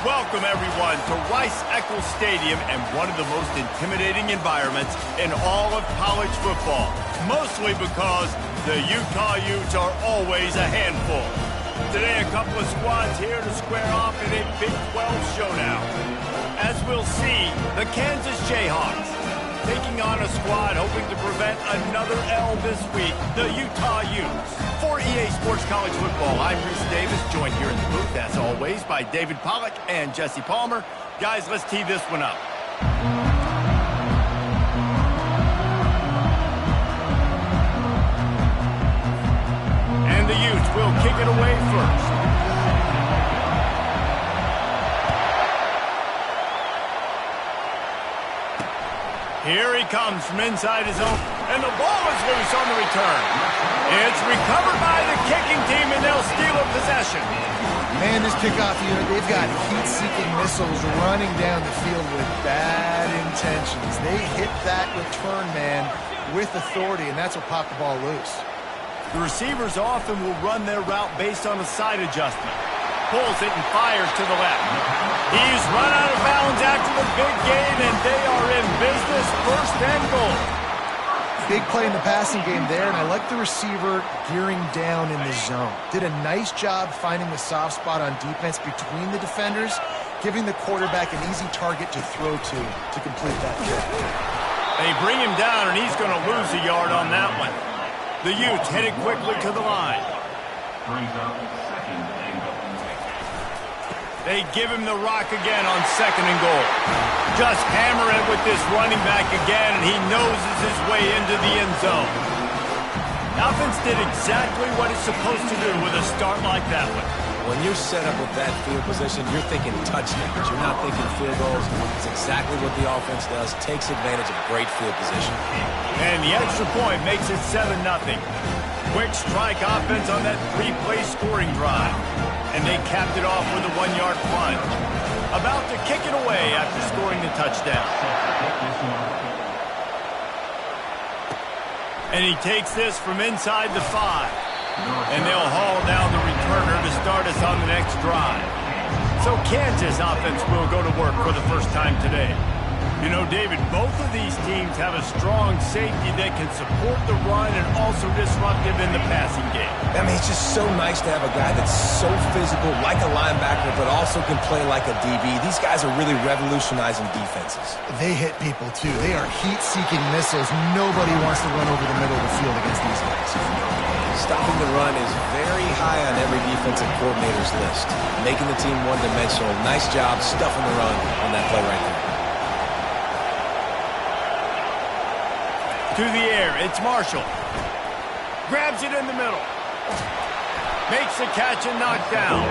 Welcome, everyone, to Rice-Eccles Stadium and one of the most intimidating environments in all of college football, mostly because the Utah Utes are always a handful. Today, a couple of squads here to square off in a Big 12 showdown. As we'll see, the Kansas Jayhawks taking on a squad hoping to prevent another L this week, the Utah Utes. For EA Sports College Football, I'm Reese Davis, joined here in the booth, as always, by David Pollack and Jesse Palmer. Guys, let's tee this one up. And the Utes will kick it away first. Here he comes from inside his own, and the ball is loose on the return. It's recovered by the kicking team, and they'll steal a possession. Man, this kickoff unit, they've got heat-seeking missiles running down the field with bad intentions. They hit that return man with authority, and that's what popped the ball loose. The receivers often will run their route based on a side adjustment. Pulls it and fires to the left. He's run out of bounds after the big gain, and they are in business, first and goal. Big play in the passing game there, and I like the receiver gearing down in the zone. Did a nice job finding the soft spot on defense between the defenders, giving the quarterback an easy target to throw to complete that kick. They bring him down, and he's going to lose a yard on that one. The Utes headed quickly to the line. They give him the rock again on second and goal. Just hammer it with this running back again, and he noses his way into the end zone. Offense did exactly what it's supposed to do with a start like that one. When you're set up with that field position, you're thinking touchdowns. You're not thinking field goals. It's exactly what the offense does. Takes advantage of great field position. And the extra point makes it 7-0. Quick strike offense on that three-play scoring drive. And they capped it off with a 1-yard plunge. About to kick it away after scoring the touchdown. And he takes this from inside the 5. And they'll haul down the returner to start us on the next drive. So Kansas offense will go to work for the first time today. You know, David, both of these teams have a strong safety that can support the run and also disruptive in the passing game. I mean, it's just so nice to have a guy that's so physical, like a linebacker, but also can play like a DB. These guys are really revolutionizing defenses. They hit people, too. They are heat-seeking missiles. Nobody wants to run over the middle of the field against these guys. Stopping the run is very high on every defensive coordinator's list. Making the team one-dimensional. Nice job stuffing the run on that play right there. To the air, it's Marshall. Grabs it in the middle. Makes a catch and knocked down.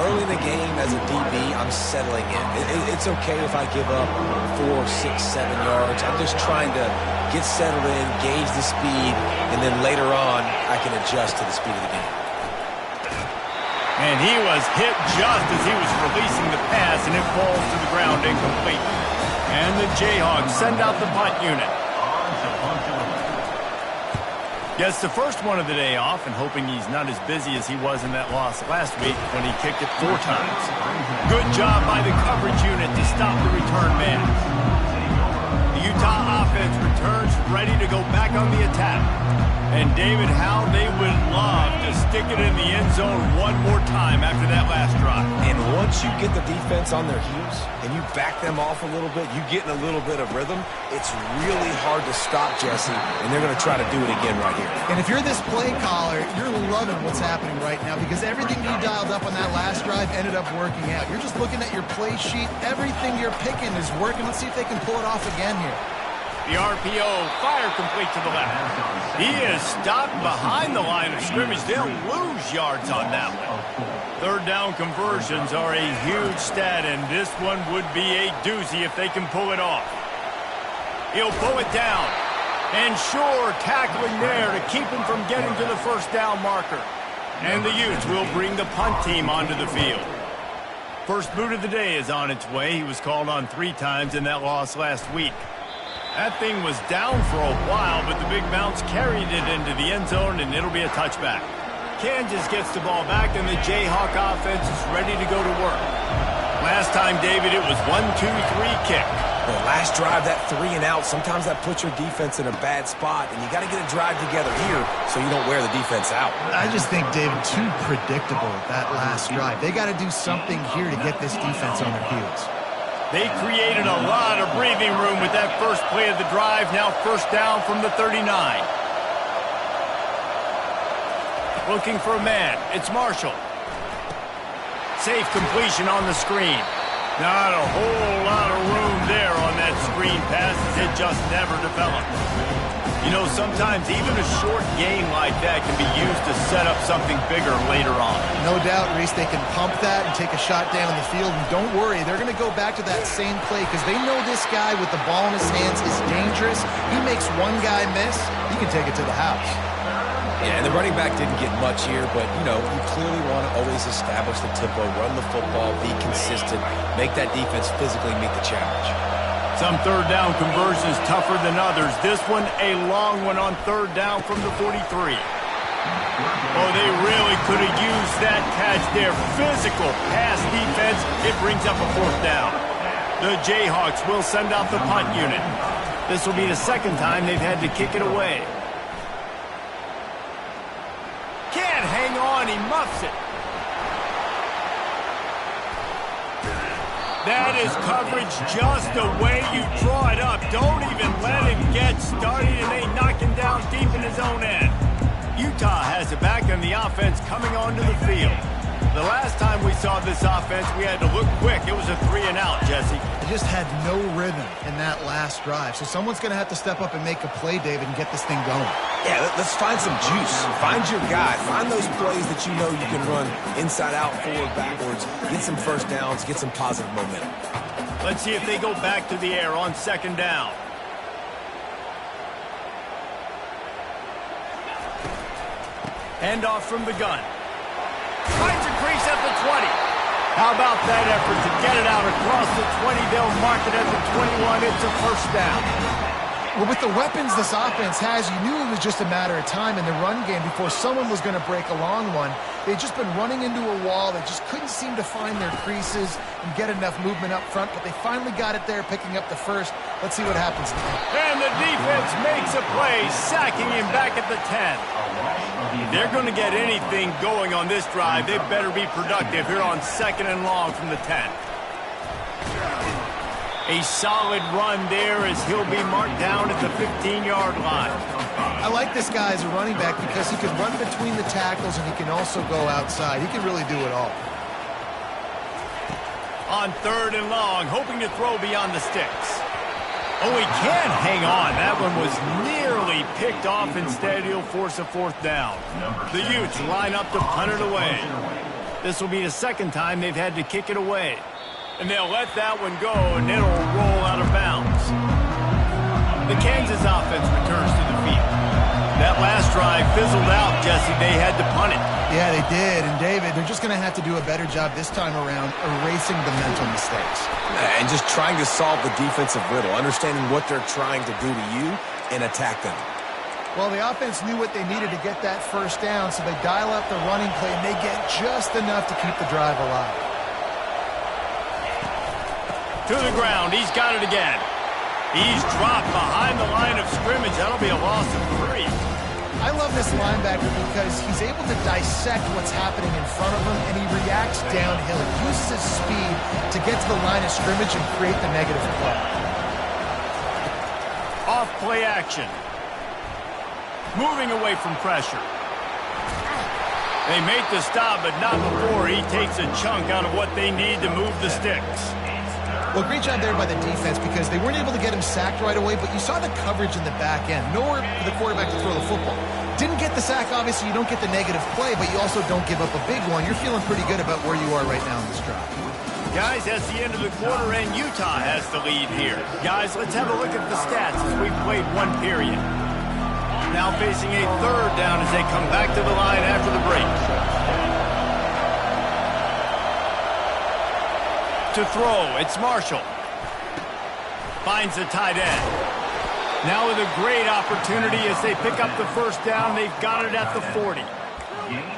Early in the game as a DB, I'm settling in. It's okay if I give up 4, 6, 7 yards. I'm just trying to get settled in, gauge the speed, and then later on, I can adjust to the speed of the game. And he was hit just as he was releasing the pass, and it falls to the ground incomplete. And the Jayhawks send out the punt unit. Gets the first one of the day off and hoping he's not as busy as he was in that loss last week when he kicked it 4 times. Good job by the coverage unit to stop the return man. The Utah offense returns ready to go back on the attack. And David, how they would love to stick it in the end zone one more time after that last drive. And once you get the defense on their heels and you back them off a little bit, you get in a little bit of rhythm, it's really hard to stop Jesse, and they're going to try to do it again right here. And if you're this play caller, you're loving what's happening right now because everything you dialed up on that last drive ended up working out. You're just looking at your play sheet. Everything you're picking is working. Let's see if they can pull it off again here. The RPO, fire complete to the left. He is stopped behind the line of scrimmage. They'll lose yards on that one. Third down conversions are a huge stat, and this one would be a doozy if they can pull it off. He'll pull it down. And sure, tackling there to keep him from getting to the first down marker. And the Utes will bring the punt team onto the field. First boot of the day is on its way. He was called on 3 times in that loss last week. That thing was down for a while, but the big bounce carried it into the end zone, and it'll be a touchback. Kansas gets the ball back, and the Jayhawk offense is ready to go to work. Last time, David, it was 1-2-3 kick. The last drive, that 3 and out, sometimes that puts your defense in a bad spot, and you got to get a drive together here so you don't wear the defense out. I just think, David, too predictable that last drive. They got to do something here to get this defense on their heels. They created a lot of breathing room with that first play of the drive. Now first down from the 39. Looking for a man. It's Marshall. Safe completion on the screen. Not a whole lot of room there on that screen pass as it just never developed. You know, sometimes even a short gain like that can be used to set up something bigger later on. No doubt, Reese, they can pump that and take a shot down in the field. And don't worry, they're going to go back to that same play because they know this guy with the ball in his hands is dangerous. He makes one guy miss, he can take it to the house. Yeah, and the running back didn't get much here, but, you know, you clearly want to always establish the tempo, run the football, be consistent, make that defense physically meet the challenge. Some third down conversions tougher than others. This one, a long one on third down from the 43. Oh, they really could have used that catch there. Physical pass defense. It brings up a fourth down. The Jayhawks will send out the punt unit. This will be the second time they've had to kick it away. Can't hang on, he muffs it. That is coverage just the way you draw it up. Don't even let him get started, and they knock him down deep in his own end. Utah has it back, and the offense coming onto the field. The last time we saw this offense, we had to look quick. It was a 3 and out, Jesse. They just had no rhythm in that last drive. So someone's going to have to step up and make a play, David, and get this thing going. Yeah, let's find some juice. Find your guy. Find those plays that you know you can run inside out, forward, backwards. Get some first downs. Get some positive momentum. Let's see if they go back to the air on second down. Handoff from the gun. Finds a crease at the 20. How about that effort to get it out across the 20? They'll mark it at the 21. It's a first down. Well, with the weapons this offense has, you knew it was just a matter of time in the run game before someone was going to break a long one. They'd just been running into a wall. They just couldn't seem to find their creases and get enough movement up front, but they finally got it there, picking up the first. Let's see what happens now. And the defense makes a play, sacking him back at the 10. They're going to get anything going on this drive. They better be productive here on second and long from the 10. A solid run there as he'll be marked down at the 15-yard line. I like this guy as a running back because he can run between the tackles and he can also go outside. He can really do it all. On third and long, hoping to throw beyond the sticks. Oh, he can't hang on. That one was nearly picked off. Instead, he'll force a fourth down. The Utes line up to punt it away. This will be the second time they've had to kick it away. And they'll let that one go, and it'll roll out of bounds. The Kansas offense returns to the field. That last drive fizzled out, Jesse. They had to punt it. Yeah, they did. And, David, they're just going to have to do a better job this time around erasing the mental mistakes. And just trying to solve the defensive riddle, understanding what they're trying to do to you and attack them. Well, the offense knew what they needed to get that first down, so they dial up the running play, and they get just enough to keep the drive alive. To the ground. He's got it again. He's dropped behind the line of scrimmage. That'll be a loss of 3. I love this linebacker because he's able to dissect what's happening in front of him, and he reacts downhill. He uses his speed to get to the line of scrimmage and create the negative play. Off play action. Moving away from pressure. They make the stop, but not before he takes a chunk out of what they need to move the sticks. Well, great job there by the defense because they weren't able to get him sacked right away, but you saw the coverage in the back end. Nowhere for the quarterback to throw the football. Didn't get the sack, obviously. You don't get the negative play, but you also don't give up a big one. You're feeling pretty good about where you are right now in this drive. Guys, that's the end of the quarter, and Utah has the lead here. Guys, let's have a look at the stats as we've played one period. Now facing a third down as they come back to the line after the break. To throw, it's Marshall. Finds the tight end. Now with a great opportunity as they pick up the first down. They've got it at the 40.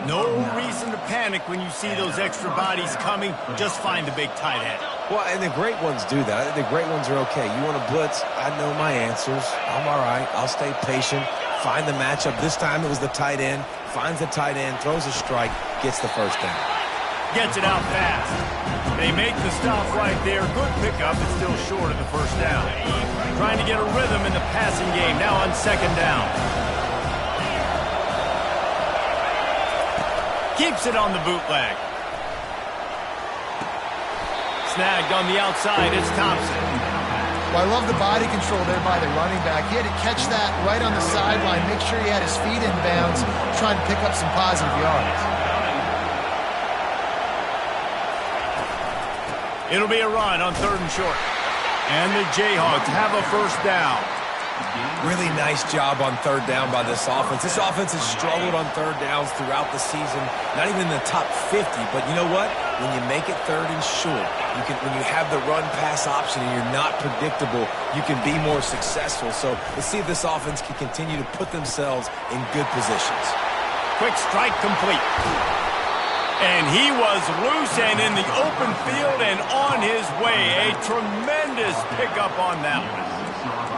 No reason to panic when you see those extra bodies coming. Just find the big tight end. Well, and the great ones do that. The great ones are okay. You want to blitz? I know my answers. I'm all right. I'll stay patient. Find the matchup. This time it was the tight end. Finds the tight end, throws a strike, gets the first down. Gets it out fast. They make the stop right there. Good pickup, but still short of the first down. Trying to get a rhythm in the passing game. Now on second down. Keeps it on the bootleg. Snagged on the outside. It's Thompson. Well, I love the body control there by the running back. He had to catch that right on the sideline, make sure he had his feet in bounds, trying to pick up some positive yards. It'll be a run on 3rd and short. And the Jayhawks have a first down. Really nice job on 3rd down by this offense. This offense has struggled on 3rd downs throughout the season. Not even in the top 50, but you know what? When you make it 3rd and short, when you have the run-pass option and you're not predictable, you can be more successful. So let's see if this offense can continue to put themselves in good positions. Quick strike complete. And he was loose and in the open field and on his way. A tremendous pickup on that one.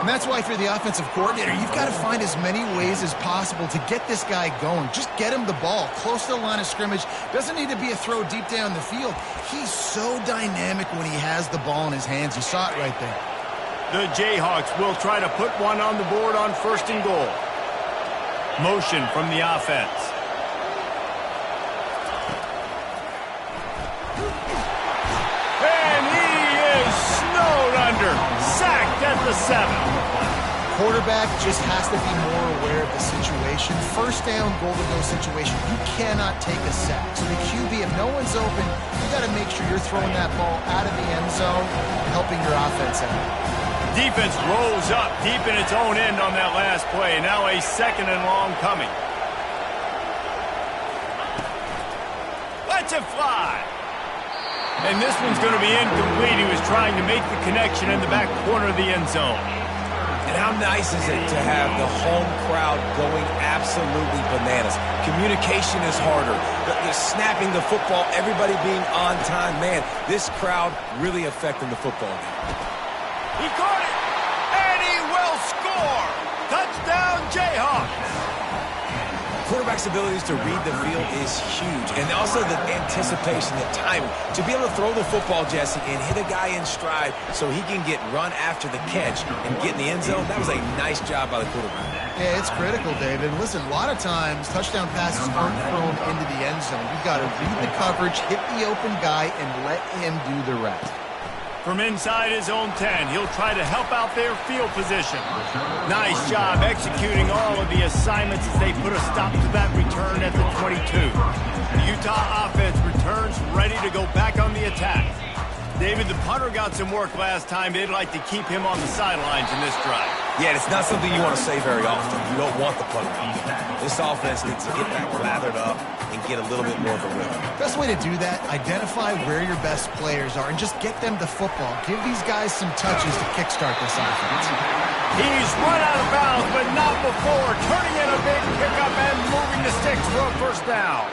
And that's why if you're the offensive coordinator, you've got to find as many ways as possible to get this guy going. Just get him the ball close to the line of scrimmage. Doesn't need to be a throw deep down the field. He's so dynamic when he has the ball in his hands. You saw it right there. The Jayhawks will try to put one on the board on 1st and goal. Motion from the offense. And he is snowed under. Sacked at the 7. Quarterback just has to be more aware of the situation. 1st down, goal-to-go situation. You cannot take a sack. So the QB, if no one's open, you got to make sure you're throwing that ball out of the end zone and helping your offense out. Defense rolls up deep in its own end on that last play. Now a 2nd and long coming. Lets it fly. And this one's going to be incomplete. He was trying to make the connection in the back corner of the end zone. And how nice is it to have the home crowd going absolutely bananas? Communication is harder. The snapping the football, everybody being on time. Man, this crowd really affecting the football game. He caught it, and he will score. Touchdown, Jayhawks. Quarterback's abilities to read the field is huge. And also the anticipation, the timing. To be able to throw the football, Jesse, and hit a guy in stride so he can get run after the catch and get in the end zone, that was a nice job by the quarterback. Yeah, it's critical, David. Listen, a lot of times touchdown passes aren't thrown into the end zone. You've got to read the coverage, hit the open guy, and let him do the rest. From inside his own 10, he'll try to help out their field position. Nice job executing all of the assignments as they put a stop to that return at the 22. The Utah offense returns ready to go back on the attack. David, the punter got some work last time. They'd like to keep him on the sidelines in this drive. Yeah, it's not something you want to say very often. You don't want the punter out there. This offense needs to get back lathered up and get a little bit more of a rhythm. Best way to do that, identify where your best players are and just get them the football. Give these guys some touches to kickstart this offense. He's run out of bounds, but not before. Turning in a big pickup and moving the sticks for a first down.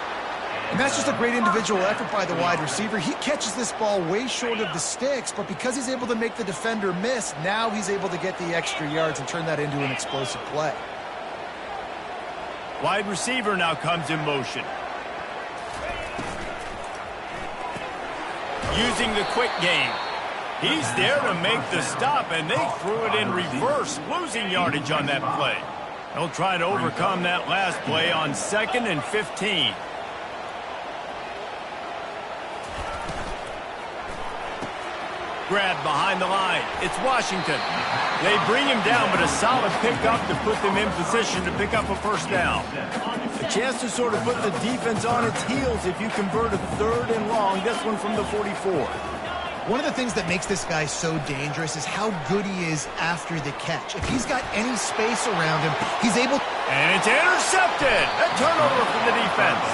And that's just a great individual effort by the wide receiver. He catches this ball way short of the sticks, but because he's able to make the defender miss, now he's able to get the extra yards and turn that into an explosive play. Wide receiver now comes in motion. Using the quick game. He's there to make the stop, and they threw it in reverse, losing yardage on that play. They'll try to overcome that last play on 2nd and 15. Grab behind the line. It's Washington. They bring him down, but a solid pickup to put them in position to pick up a first down. A chance to sort of put the defense on its heels if you convert a 3rd and long. This one from the 44. One of the things that makes this guy so dangerous is how good he is after the catch. If he's got any space around him, he's able... And it's intercepted. A turnover for the defense.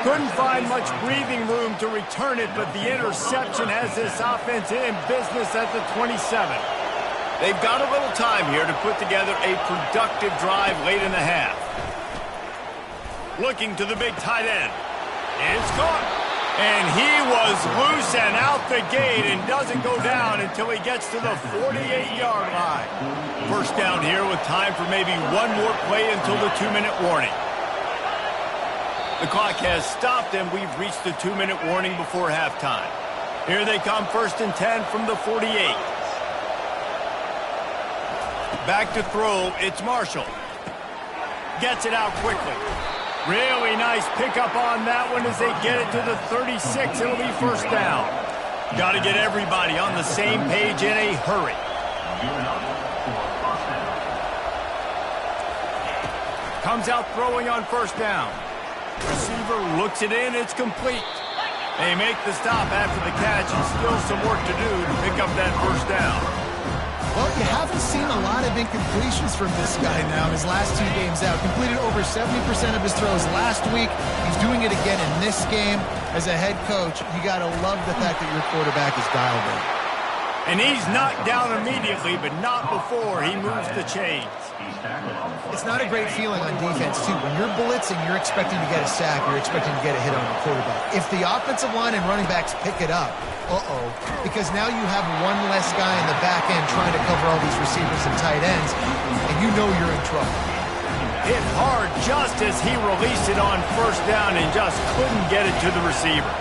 Couldn't find much breathing room to return it, but the interception has this offense in business at the 27. They've got a little time here to put together a productive drive late in the half. Looking to the big tight end. It's caught. And he was loose and out the gate and doesn't go down until he gets to the 48-yard line. First down here with time for maybe one more play until the 2-minute warning. The clock has stopped and we've reached the 2-minute warning before halftime. Here they come, 1st and 10 from the 48. Back to throw, it's Marshall. Gets it out quickly. Really nice pickup on that one as they get it to the 36. It'll be first down. Got to get everybody on the same page in a hurry. Comes out throwing on first down. Receiver looks it in. It's complete. They make the stop after the catch and still some work to do to pick up that first down. Well, you haven't seen a lot of incompletions from this guy now in his last 2 games out. Completed over 70% of his throws last week. He's doing it again in this game. As a head coach, you got to love the fact that your quarterback is dialed in. And he's knocked down immediately, but not before he moves the chains. It's not a great feeling on defense, too. When you're blitzing, you're expecting to get a sack. You're expecting to get a hit on the quarterback. If the offensive line and running backs pick it up, because now you have one less guy in the back end trying to cover all these receivers and tight ends, and you know you're in trouble. Hit hard just as he released it on first down and just couldn't get it to the receiver.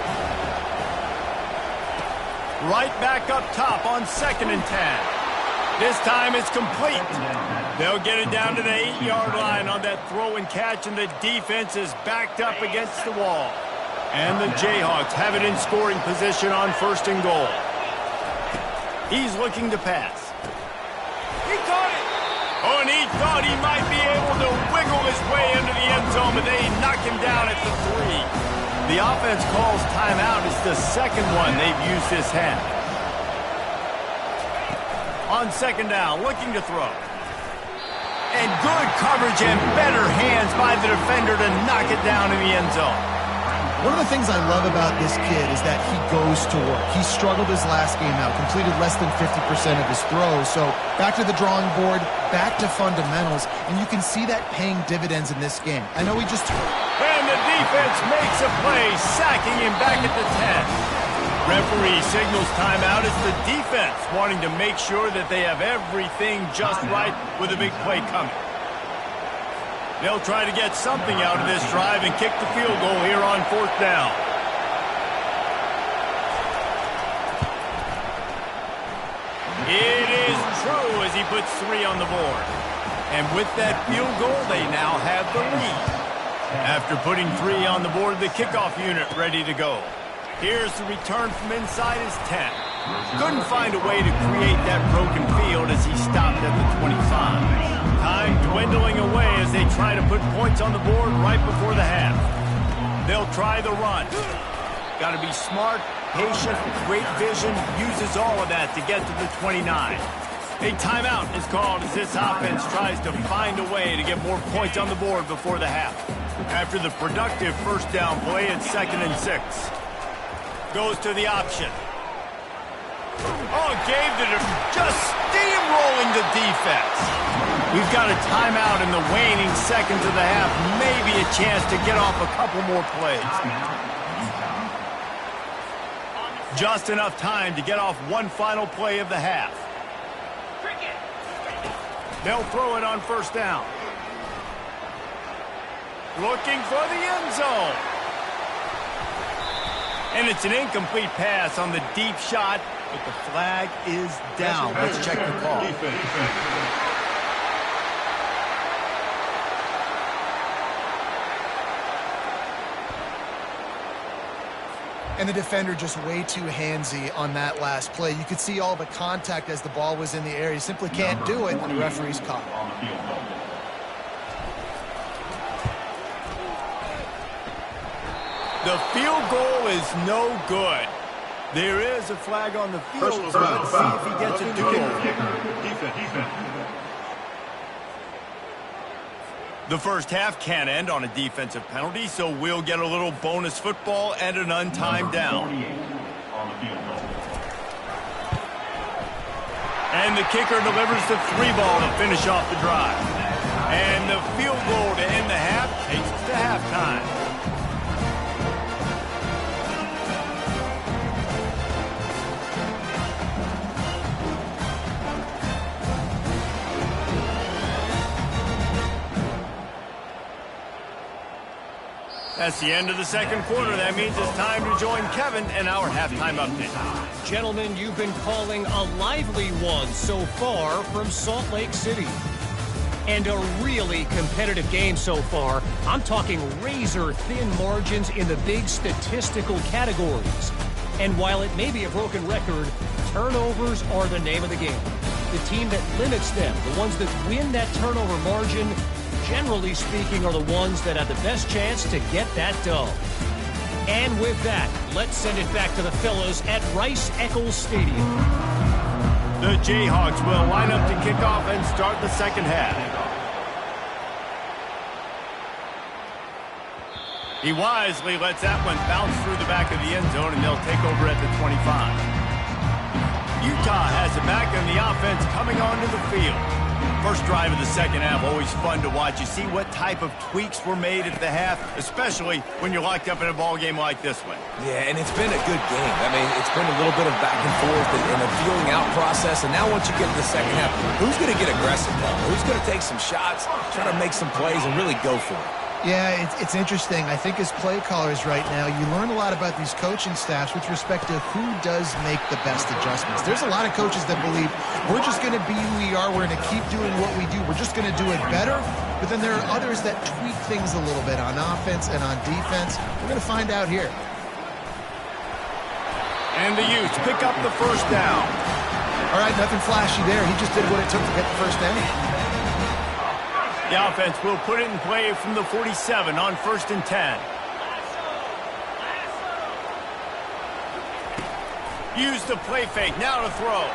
Right back up top on 2nd and 10. This time it's complete. They'll get it down to the 8-yard line on that throw and catch, and the defense is backed up against the wall. And the Jayhawks have it in scoring position on 1st and goal. He's looking to pass. He caught it! Oh, and he thought he might be able to wiggle his way into the end zone, but they knock him down at the 3. The offense calls timeout. It's the second one they've used this half. On 2nd down, looking to throw. And good coverage and better hands by the defender to knock it down in the end zone. One of the things I love about this kid is that he goes to work. He struggled his last game out, completed less than 50% of his throws. So back to the drawing board, back to fundamentals, and you can see that paying dividends in this game. I know he just... And the defense makes a play, sacking him back at the 10. Referee signals timeout. It's the defense wanting to make sure that they have everything just right with a big play coming. They'll try to get something out of this drive and kick the field goal here on 4th down. It is true as he puts 3 on the board. And with that field goal, they now have the lead. After putting 3 on the board, the kickoff unit ready to go. Here's the return from inside his 10. Couldn't find a way to create that broken field as he stopped at the 25. Time dwindling away as they try to put points on the board right before the half. They'll try the run. Got to be smart, patient, great vision, uses all of that to get to the 29. A timeout is called as this offense tries to find a way to get more points on the board before the half. After the productive first down play, it's 2nd and 6. Goes to the option. Oh, gave the just steamrolling the defense. We've got a timeout in the waning seconds of the half. Maybe a chance to get off a couple more plays. Just enough time to get off one final play of the half. They'll throw it on first down. Looking for the end zone. And it's an incomplete pass on the deep shot, but the flag is down. Let's check the call. And the defender just way too handsy on that last play. You could see all the contact as the ball was in the air. He simply can't do it, and the referee's caught. The field goal is no good. There is a flag on the field, so let's see if he gets a do-over. The first half can't end on a defensive penalty, so we'll get a little bonus football and an untimed down. And the kicker delivers the 3 ball to finish off the drive. And the field goal to end the half takes us to halftime. That's the end of the second quarter. That means it's time to join Kevin in our halftime update. Gentlemen, you've been calling a lively one so far from Salt Lake City. And a really competitive game so far. I'm talking razor-thin margins in the big statistical categories. And while it may be a broken record, turnovers are the name of the game. The team that limits them, the ones that win that turnover margin, generally speaking, are the ones that have the best chance to get that dub. And with that, let's send it back to the fellas at Rice-Eccles Stadium. The Jayhawks will line up to kick off and start the second half. He wisely lets that one bounce through the back of the end zone, and they'll take over at the 25. Utah has it back, and the offense coming onto the field. First drive of the second half, always fun to watch. You see what type of tweaks were made at the half, especially when you're locked up in a ball game like this one. Yeah, and it's been a good game. I mean, it's been a little bit of back and forth and a feeling out process. And now once you get to the second half, who's going to get aggressive now? Who's going to take some shots, try to make some plays, and really go for it? Yeah, it's interesting. I think as play callers right now, you learn a lot about these coaching staffs with respect to who does make the best adjustments. There's a lot of coaches that believe we're just going to be who we are. We're going to keep doing what we do. We're just going to do it better. But then there are others that tweak things a little bit on offense and on defense. We're going to find out here. And the Utes pick up the first down. All right, nothing flashy there. He just did what it took to get the first down. The offense will put it in play from the 47 on 1st and 10. Use the play fake, now to throw.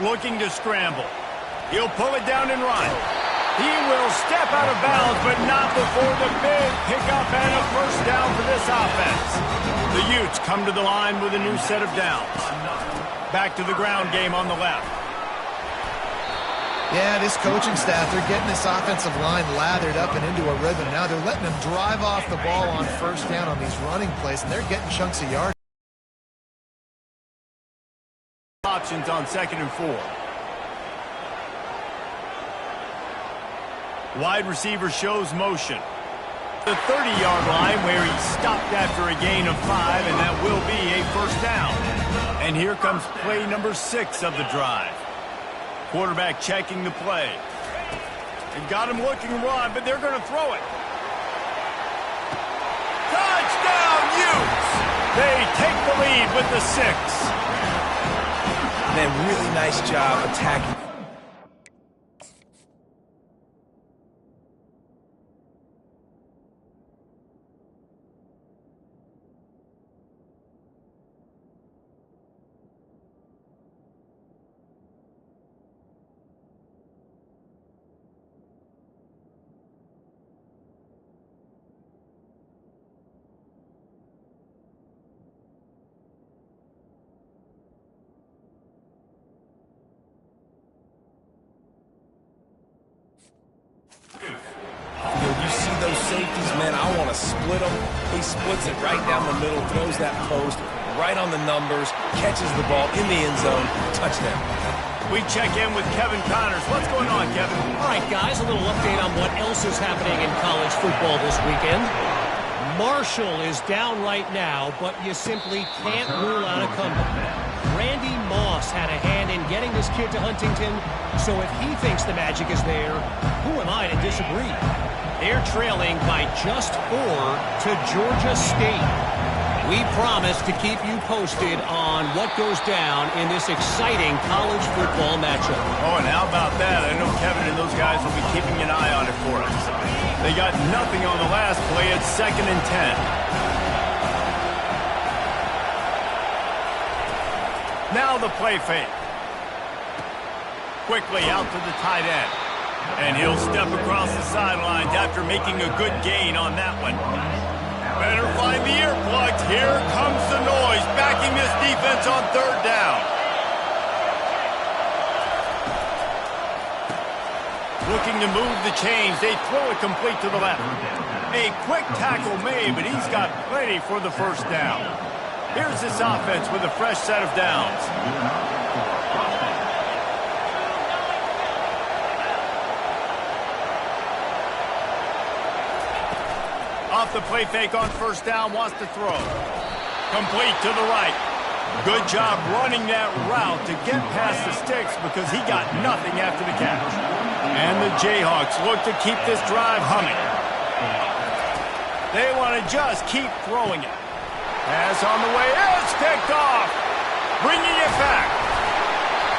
Looking to scramble. He'll pull it down and run. He will step out of bounds, but not before the big pickup and a first down for this offense. The Utes come to the line with a new set of downs. Back to the ground game on the left. Yeah, this coaching staff, they're getting this offensive line lathered up and into a rhythm. Now they're letting them drive off the ball on first down on these running plays, and they're getting chunks of yards. Options on 2nd and 4. Wide receiver shows motion. The 30-yard line where he stopped after a gain of 5, and that will be a first down. And here comes play number 6 of the drive. Quarterback checking the play. And got him looking run, but they're going to throw it. Touchdown, Utes! They take the lead with the 6. Man, really nice job attacking. You see those safeties, man, I want to split them. He splits it right down the middle, throws that post, right on the numbers, catches the ball in the end zone, touchdown. We check in with Kevin Connors. What's going on, Kevin? All right, guys, a little update on what else is happening in college football this weekend. Marshall is down right now, but you simply can't rule out a comeback. Randy Moss had a hand in getting this kid to Huntington, so if he thinks the magic is there, who am I to disagree? They're trailing by just 4 to Georgia State. We promise to keep you posted on what goes down in this exciting college football matchup. Oh, and how about that? I know Kevin and those guys will be keeping an eye on it for us. They got nothing on the last play. It's 2nd and 10. Now the play fake. Quickly out to the tight end. And he'll step across the sidelines after making a good gain on that one. Better find the earplugs. Here comes the noise, backing this defense on 3rd down. Looking to move the chains. They throw it complete to the left. A quick tackle made, but he's got plenty for the first down. Here's this offense with a fresh set of downs. Off the play fake on first down, wants to throw. Complete to the right. Good job running that route to get past the sticks because he got nothing after the catch. And the Jayhawks look to keep this drive humming. They want to just keep throwing it. Pass on the way. It's picked off. Bringing it back.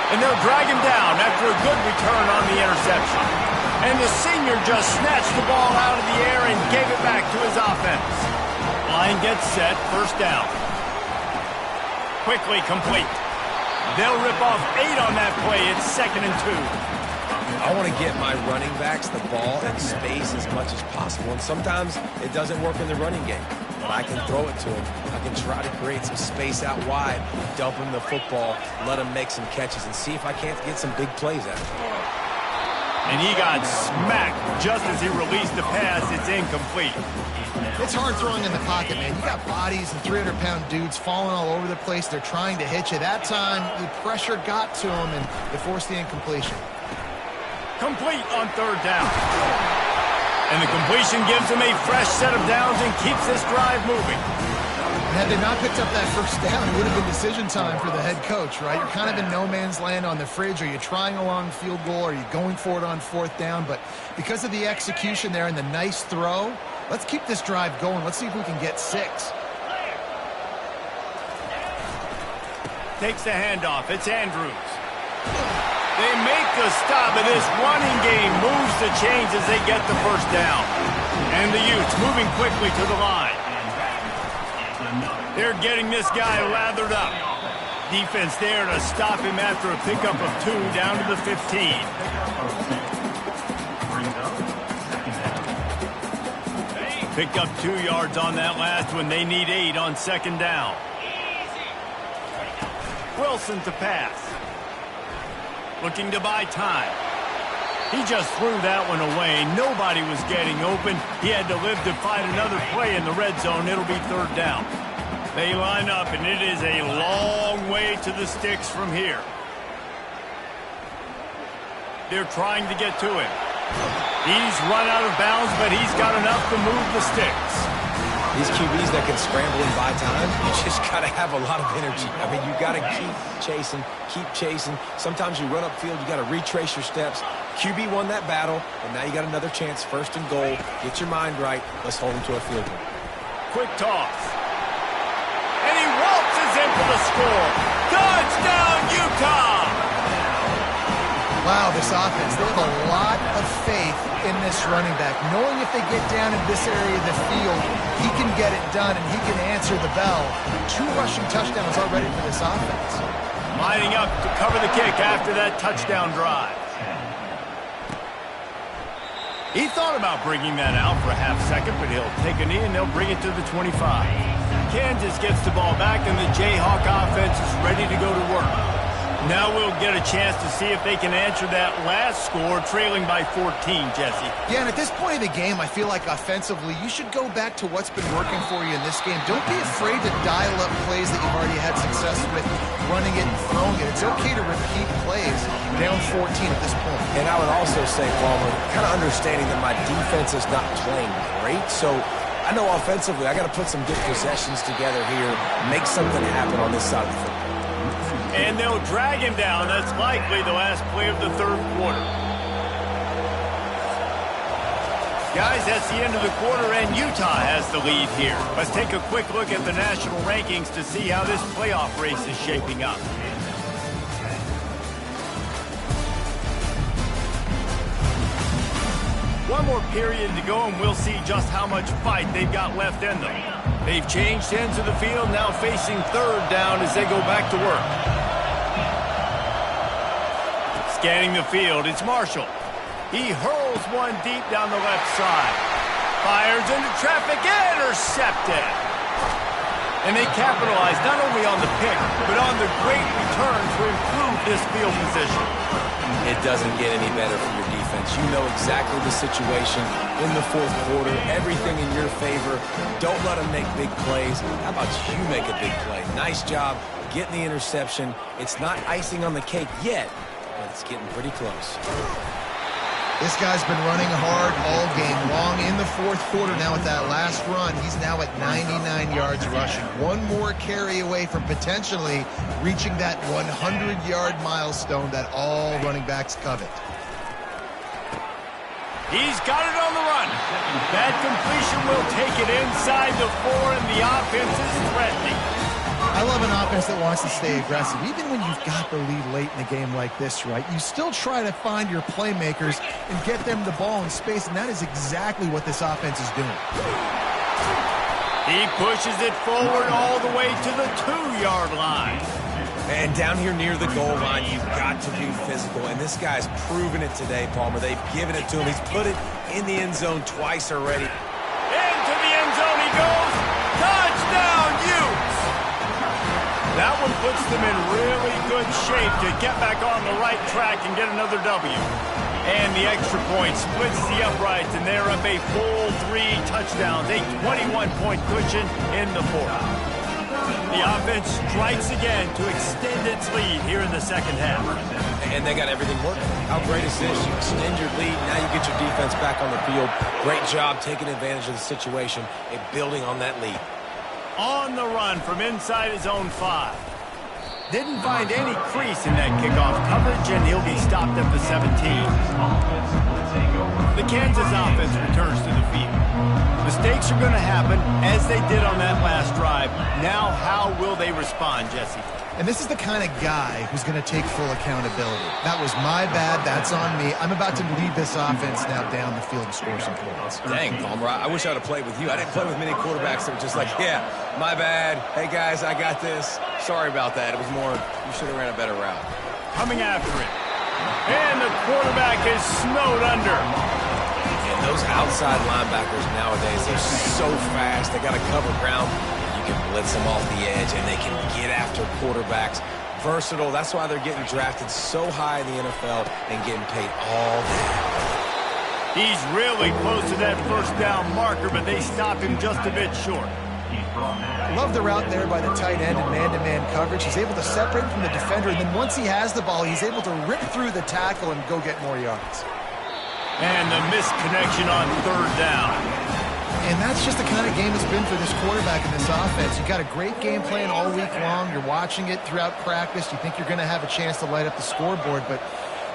And they'll drag him down after a good return on the interception. And the senior just snatched the ball out of the air and gave it back to his offense. Line gets set. First down. Quickly complete. They'll rip off 8 on that play. It's 2nd and 2. I want to get my running backs the ball in space as much as possible. And sometimes it doesn't work in the running game. But I can throw it to him. I can try to create some space out wide, dump him the football, let him make some catches, and see if I can't get some big plays out of him. And he got smacked just as he released the pass. It's incomplete. It's hard throwing in the pocket, man. You got bodies and 300-pound dudes falling all over the place. They're trying to hit you. That time, the pressure got to him, and they forced the incompletion. Complete on third down. And the completion gives him a fresh set of downs and keeps this drive moving. And had they not picked up that first down, it would have been decision time for the head coach, right? You're kind of in no man's land on the fridge. Are you trying a long field goal? Are you going for it on fourth down? But because of the execution there and the nice throw, let's keep this drive going. Let's see if we can get 6. Takes the handoff. It's Andrews. They make the stop, and this running game moves the chains as they get the first down. And the Utes moving quickly to the line. They're getting this guy lathered up. Defense there to stop him after a pickup of 2 down to the 15. Picked up 2 yards on that last one. They need 8 on second down. Wilson to pass. Looking to buy time. He just threw that one away. Nobody was getting open. He had to live to find another play in the red zone. It'll be third down. They line up, and it is a long way to the sticks from here. They're trying to get to him. He's run out of bounds, but he's got enough to move the sticks. These QBs that can scramble and buy time, you just got to have a lot of energy. I mean, you got to keep chasing. Sometimes you run upfield, you got to retrace your steps. QB won that battle, and now you got another chance, first and goal. Get your mind right. Let's hold him to a field goal. Quick toss. And he waltzes in for the score. Touchdown, Utah! Wow, this offense, they have a lot of faith in this running back, knowing if they get down in this area of the field, he can get it done and he can answer the bell. 2 rushing touchdowns already for this offense. Lining up to cover the kick after that touchdown drive. He thought about bringing that out for a half second, but he'll take a knee and they'll bring it to the 25. Kansas gets the ball back and the Jayhawk offense is ready to go to work. Now we'll get a chance to see if they can answer that last score, trailing by 14, Jesse. Yeah, and at this point of the game, I feel like offensively, you should go back to what's been working for you in this game. Don't be afraid to dial up plays that you've already had success with, running it and throwing it. It's okay to repeat plays down 14 at this point. And I would also say, Palmer, kind of understanding that my defense is not playing great, so I know offensively I got to put some good possessions together here, make something happen on this side of the football. And they'll drag him down. That's likely the last play of the third quarter. Guys, that's the end of the quarter, and Utah has the lead here. Let's take a quick look at the national rankings to see how this playoff race is shaping up. One more period to go, and we'll see just how much fight they've got left in them. They've changed ends of the field, now facing third down as they go back to work. Scanning the field, it's Marshall. He hurls one deep down the left side. Fires into traffic, intercepted. And they capitalize not only on the pick, but on the great return to improve this field position. It doesn't get any better for your defense defense. You know exactly the situation in the fourth quarter, everything in your favor. Don't let them make big plays. How about you make a big play? Nice job getting the interception. It's not icing on the cake yet, but it's getting pretty close. This guy's been running hard all game long in the fourth quarter. Now with that last run, he's now at 99 yards rushing. One more carry away from potentially reaching that 100-yard milestone that all running backs covet. He's got it on the run. That completion will take it inside the 4, and the offense is threatening. I love an offense that wants to stay aggressive. Even when you've got the lead late in a game like this, right, you still try to find your playmakers and get them the ball in space, and that is exactly what this offense is doing. He pushes it forward all the way to the 2-yard line. And down here near the goal line, you've got to be physical, and this guy's proven it today, Palmer. They've given it to him. He's put it in the end zone twice already. Into the end zone he goes. Touchdown, Utes! That one puts them in really good shape to get back on the right track and get another W. And the extra point splits the uprights, and they're up a full 3 touchdowns, a 21-point cushion in the fourth. The offense strikes again to extend its lead here in the second half. And they got everything working. How great is this? You extend your lead, now you get your defense back on the field. Great job taking advantage of the situation and building on that lead. On the run from inside his own 5. Didn't find any crease in that kickoff coverage, and he'll be stopped at the 17. The Kansas offense returns to the field. Mistakes are going to happen, as they did on that last drive. Now, how will they respond, Jesse? And this is the kind of guy who's going to take full accountability. That was my bad. That's on me. I'm about to lead this offense now down the field and score some points. Dang, Palmer, I wish I would have played with you. I didn't play with many quarterbacks that were just like, yeah, my bad. Hey, guys, I got this. Sorry about that. It was more, you should have ran a better route. Coming after it. And the quarterback is snowed under. And those outside linebackers nowadays, they're so fast. They got to cover ground. You can blitz them off the edge, and they can get after quarterbacks. Versatile. That's why they're getting drafted so high in the NFL and getting paid all day. He's really close to that first down marker, but they stop him just a bit short. Love the route there by the tight end in man-to-man coverage. He's able to separate from the defender, and then once he has the ball, he's able to rip through the tackle and go get more yards. And the missed connection on 3rd down. And that's just the kind of game it's been for this quarterback in this offense. You've got a great game plan all week long. You're watching it throughout practice. You think you're going to have a chance to light up the scoreboard, but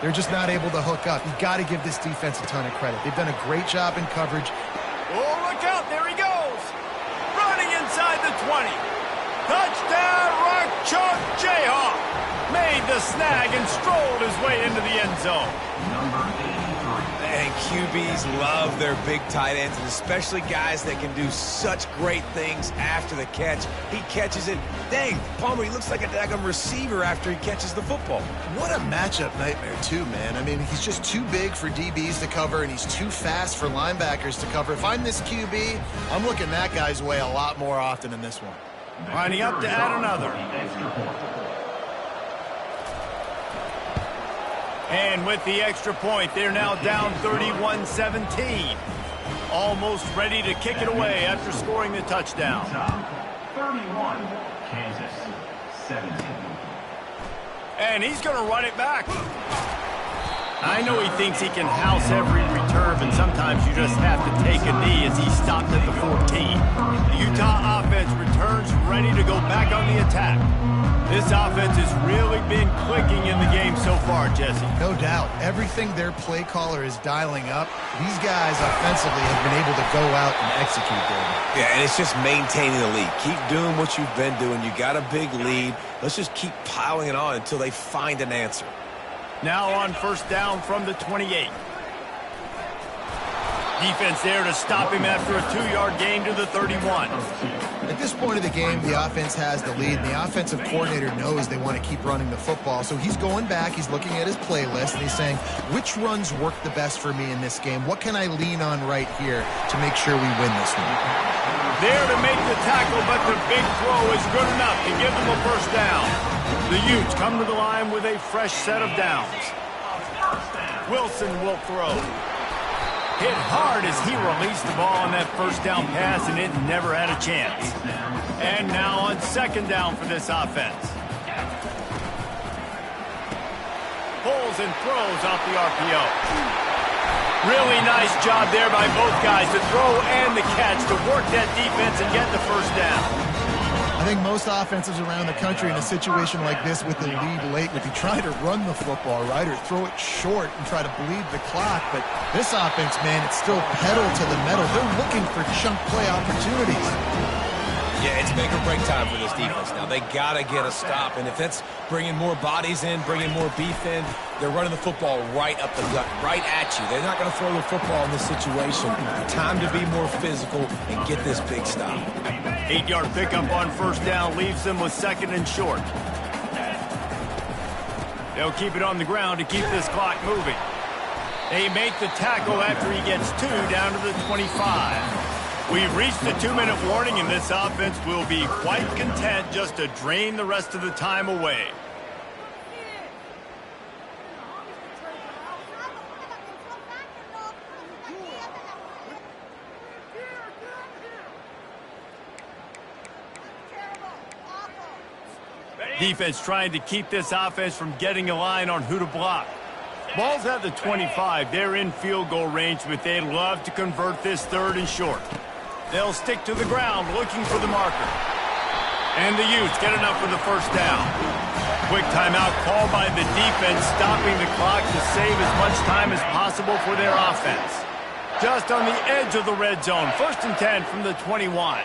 they're just not able to hook up. You've got to give this defense a ton of credit. They've done a great job in coverage. Oh, look out. There he goes. Running inside the 20. Touchdown, Rock Chalk Jayhawk. Made the snag and strolled his way into the end zone. And QBs love their big tight ends, and especially guys that can do such great things after the catch. He catches it. Dang, Palmer, he looks like a daggum receiver after he catches the football. What a matchup nightmare, too, man. I mean, he's just too big for DBs to cover, and he's too fast for linebackers to cover. If I'm this QB, I'm looking that guy's way a lot more often than this one. Lining up to add another. And with the extra point, they're now down 31-17. Almost ready to kick it away after scoring the touchdown. 31, Kansas, 17. And he's going to run it back. I know he thinks he can house every return, but sometimes you just have to take a knee as he stopped at the 14. The Utah offense returns ready to go back on the attack. This offense has really been clicking in the game so far, Jesse. No doubt. Everything their play caller is dialing up, these guys offensively have been able to go out and execute there. Yeah, and it's just maintaining the lead. Keep doing what you've been doing. You got a big lead. Let's just keep piling it on until they find an answer. Now on 1st down from the 28. Defense there to stop him after a 2-yard gain to the 31. At this point of the game, the offense has the lead, and the offensive coordinator knows they want to keep running the football. So he's going back, he's looking at his playlist, and he's saying, which runs work the best for me in this game? What can I lean on right here to make sure we win this one? There to make the tackle, but the big throw is good enough to give them a 1st down. The Utes come to the line with a fresh set of downs. First down. Wilson will throw. Hit hard as he released the ball on that first down pass, and it never had a chance. And now on second down for this offense. Pulls and throws off the RPO. Really nice job there by both guys to throw and the catch to work that defense and get the first down. I think most offenses around the country in a situation like this with the lead late would be trying to run the football, right, or throw it short and try to bleed the clock. But this offense, man, it's still pedal to the metal. They're looking for chunk play opportunities. Yeah, it's make or break time for this defense now. They got to get a stop, and if it's bringing more bodies in, bringing more beef in, they're running the football right up the gut, right at you. They're not going to throw the football in this situation. Time to be more physical and get this big stop. 8-yard pickup on first down leaves them with second and short. They'll keep it on the ground to keep this clock moving. They make the tackle after he gets 2 down to the 25. We've reached the 2-minute warning, and this offense will be quite content just to drain the rest of the time away. Defense trying to keep this offense from getting a line on who to block. Ball's at the 25. They're in field goal range, but they'd love to convert this third and short. They'll stick to the ground looking for the marker. And the Utes get enough for the first down. Quick timeout called by the defense, stopping the clock to save as much time as possible for their offense. Just on the edge of the red zone. First and 10 from the 21.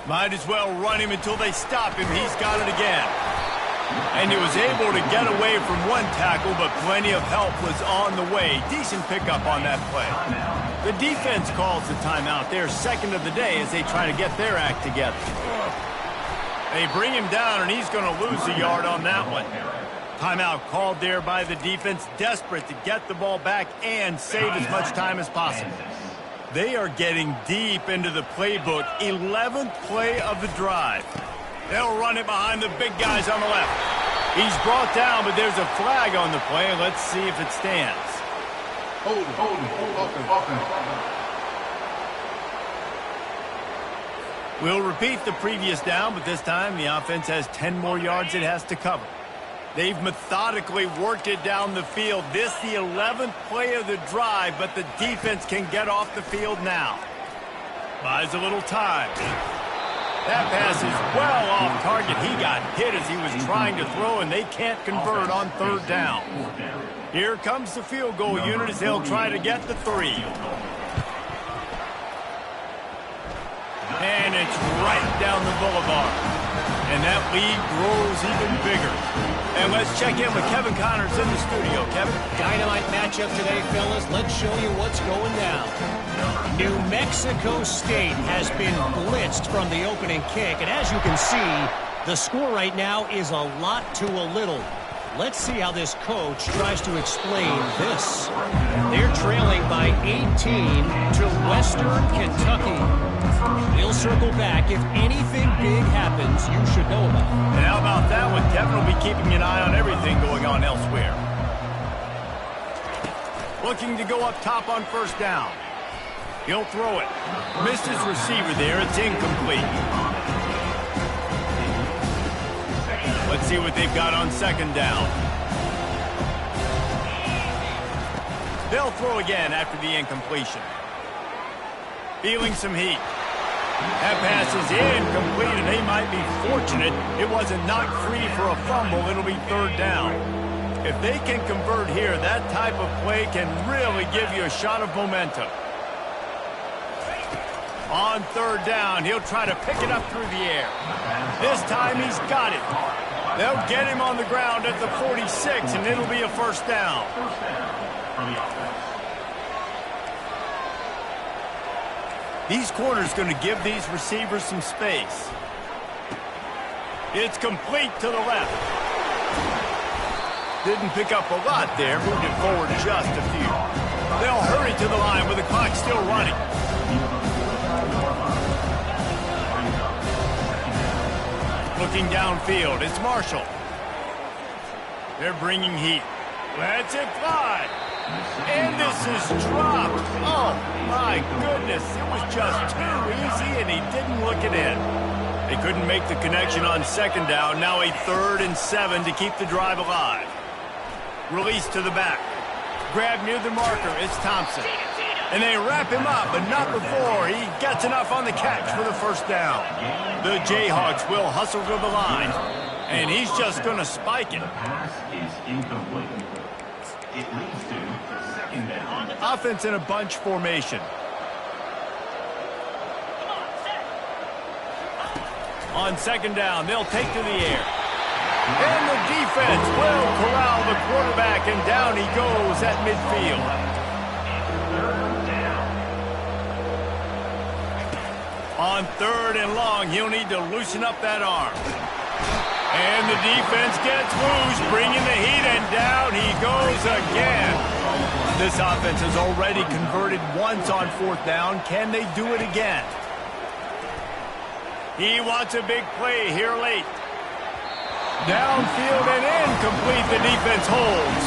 Might as well run him until they stop him. He's got it again. And he was able to get away from one tackle, but plenty of help was on the way. Decent pickup on that play. The defense calls the timeout. They're second of the day as they try to get their act together. They bring him down, and he's going to lose a yard on that one. Timeout called there by the defense, desperate to get the ball back and save as much time as possible. They are getting deep into the playbook. 11th play of the drive. They'll run it behind the big guys on the left. He's brought down, but there's a flag on the play. Let's see if it stands. Hold. We'll repeat the previous down, but this time the offense has 10 more yards it has to cover. They've methodically worked it down the field. This the 11th play of the drive, but the defense can get off the field now. Buys a little time. That pass is well off target. He got hit as he was trying to throw, and they can't convert on third down. Here comes the field goal unit as they'll try to get the 3. And it's right down the boulevard. And that lead grows even bigger. And let's check in with Kevin Connors in the studio. Kevin? Dynamite matchup today, fellas. Let's show you what's going down. New Mexico State has been blitzed from the opening kick. And as you can see, the score right now is a lot to a little. Let's see how this coach tries to explain this. They're trailing by 18 to Western Kentucky. We'll circle back. If anything big happens, you should know about it. And how about that one? Kevin will be keeping an eye on everything going on elsewhere. Looking to go up top on first down. He'll throw it. Missed his receiver there. It's incomplete. Let's see what they've got on second down. They'll throw again after the incompletion. Feeling some heat. That pass is incomplete, and they might be fortunate it wasn't knocked free for a fumble. It'll be third down. If they can convert here, that type of play can really give you a shot of momentum. On third down, he'll try to pick it up through the air. This time he's got it. They'll get him on the ground at the 46, and it'll be a first down. These corners going to give these receivers some space. It's complete to the left. Didn't pick up a lot there, moved it forward just a few. They'll hurry to the line with the clock still running. Looking downfield, it's Marshall. They're bringing heat. Lets it fly. And this is dropped. Oh, my goodness. It was just too easy, and he didn't look it in. They couldn't make the connection on second down. Now a 3rd and 7 to keep the drive alive. Release to the back. Grab near the marker. It's Thompson. And they wrap him up, but not before he gets enough on the catch for the first down. The Jayhawks will hustle to the line, and he's just going to spike it. The pass is incomplete. It leads to second down. Offense in a bunch formation. On second down, they'll take to the air. And the defense will corral the quarterback, and down he goes at midfield. On 3rd and long, he'll need to loosen up that arm. And the defense gets loose, bringing the heat, and down he goes again. This offense has already converted once on 4th down. Can they do it again? He wants a big play here late. Downfield and incomplete. The defense holds.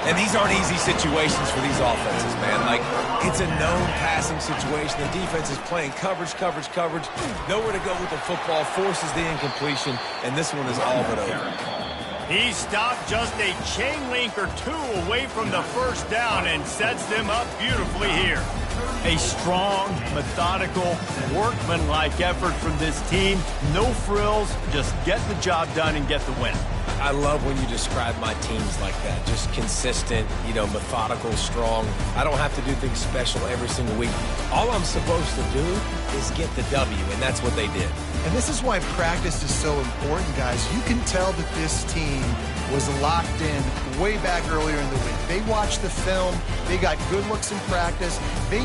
And these aren't easy situations for these offenses, man. Like, it's a known passing situation. The defense is playing coverage. Nowhere to go with the football, forces the incompletion, and this one is all but over. He stopped just a chain link or 2 away from the first down and sets them up beautifully here. A strong, methodical, workmanlike effort from this team. No frills, just get the job done and get the win. I love when you describe my teams like that. Just consistent, methodical, strong. I don't have to do things special every single week. All I'm supposed to do is get the W, and that's what they did. And this is why practice is so important, guys. You can tell that this team was locked in way back earlier in the week. They watched the film. They got good looks in practice. They